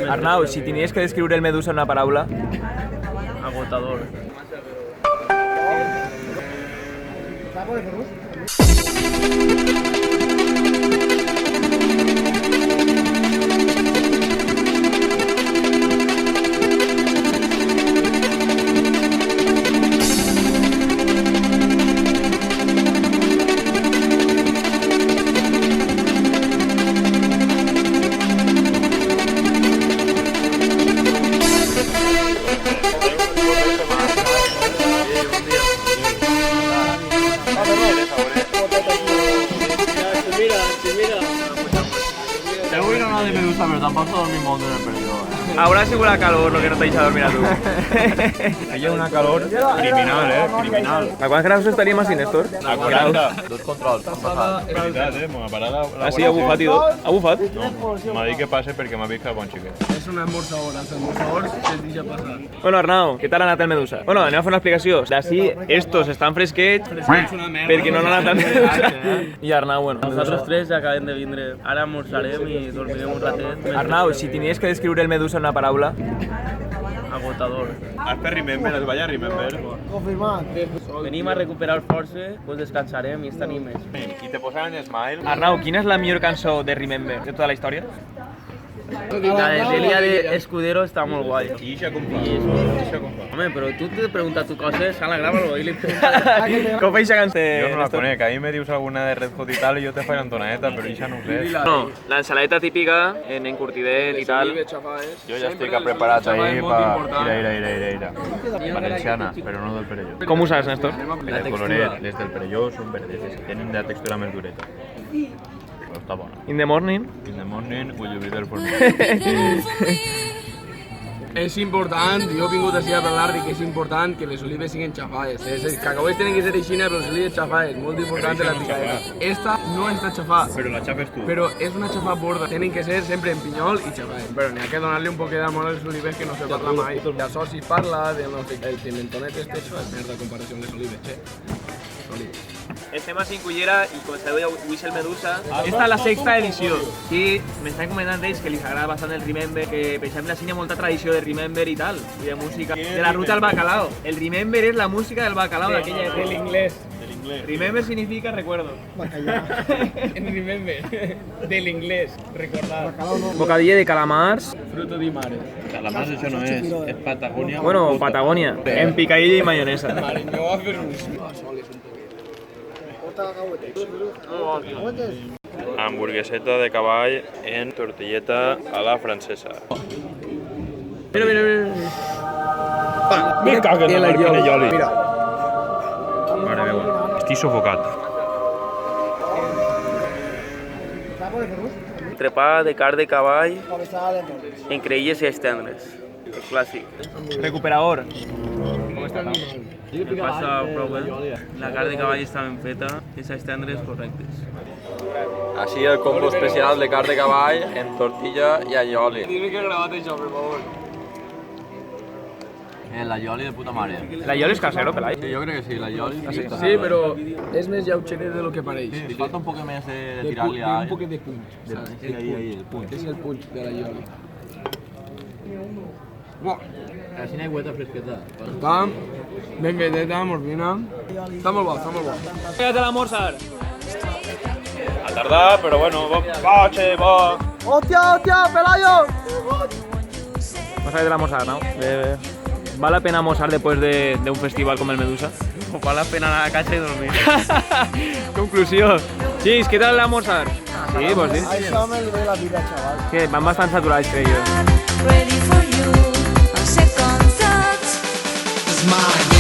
Arnau, si tenies que descriure el Medusa en una paraula... Agotador. Tengo que ir a una de Medusa, pero tampoco dormir mundo en el perdido. Ahora sí huele a calor lo que no te ha dicho dormir a tú. Ella es una calor criminal, criminal. ¿A cuántos grados estaría más sin Néstor? A 40. Dos controls. Veritat, m'ha parat la... Ah, sí, ha bufat i tot. Ha bufat? No, m'ha dit que passe perquè m'ha vist que bon xiquet. És un esmorzador, els esmorzadors se'ls deixa passar. Bueno, Arnau, què tal ha anat el Medusa? Bueno, anem a fer una explicació. D'ací, estos estan fresquets perquè no han anat tan Medusa. I Arnau, bueno. Nosaltres tres ja acabem de vindre. Ara almorzarem i dormirem un ratet. Arnau, si tenies que descriure el Medusa en una paraula... Agotador. Has per Remember, es balla Remember. Venim a recuperar força, doncs descansarem i estarem més. I te posaran Smile. Arnau, quina és la millor cançó de Remember de tota la història? La de Delia de Escudero està molt guai. I ixa com fa. Home, però tu t'he preguntat tu coses, Sala, grava-lo i li preguntaré. Com fa eixa cançó? Jo no la conec, ahí me dius alguna de Red Hot i tal i jo te faig l'entonadeta, però ixa no ho sé. No, la ensalada típica en encurtidet i tal. Jo ja estic preparat ahí ira. Valenciana, però no del Perelló. Com ho saps, Néstor? El coloret, les del Perelló són verdes, tenen la textura més dureta. Però està bona. In the morning? In the morning, will you be there for me? És important, jo he vingut així a parlar-li que és important que les olives siguin xafades. Les cacauets tenen que ser aixina, però les olives xafades, molt important la picadeta. Esta no està xafada. Però la xafes tu. Però és una xafa borda, tenen que ser sempre en pinyol i xafades. Però n'hi ha que donar-li un poquet d'amor a les olives que no se parla mai. Ja sols si parla de no sé, el pimentonet este, això és merda en comparació amb les olives, Olives. Estem a Cincullera i com sabeu avui és el Medusa. Esta és la sexta edició. I m'estan comentant ells que li agrada bastant el Remember, que per exemple hi ha molta tradició de Remember i tal, i de música. De la ruta al bacalao. El Remember és la música del bacalao d'aquella època. Del inglés. Remember significa recuerdo. En remember. Del inglés, recordar. Bocadilla de calamars. Fruto di mare. Calamars això no és Patagònia. Bueno, Patagonia. En picadilla i mayonesa. Mare, me va a fer uns... Hamburgueseta de cavall en tortilleta a la francesa. Mira. Me caguen en l'Arquinelloli. Mare meva, estic sufocat. Entrepà de carn de cavall en creïlles i estendres. El clàssic. Recuperador. Me passa prou bé. La carn de cavall està ben feta i les estendres correctes. Així el combo especial de carn de cavall en tortilla i allioli. Dime que he gravat això, per favor. La Yoli de puta mare. La Ioli és casero, Pelai. Jo crec que sí, la Yoli. Sí, però és més lleugeret de lo que pareix. Li falta un poc més de tirar-li a... Un poquet de punch. Sí, ahí, el puny. És el punch de la Ioli. Així n'hi ha aigüeta fresqueta. Està ben feteta, molt fina. Està molt bo, està molt bo. Fíjate l'almorzar. A tardar, però bueno, va. ¡Hostia, Pelayo! Vamos a ver el almorzar, ¿no? ¿Vale la pena almorzar después de un festival como el Medusa? O val la pena anar a casa i dormir. Conclusión. Chis, ¿qué tal el almorzar? Sí, pues sí. Això me ve la vida, chaval. Que van bastant saturats, crec jo. Ready for you, on second thoughts. It's mine.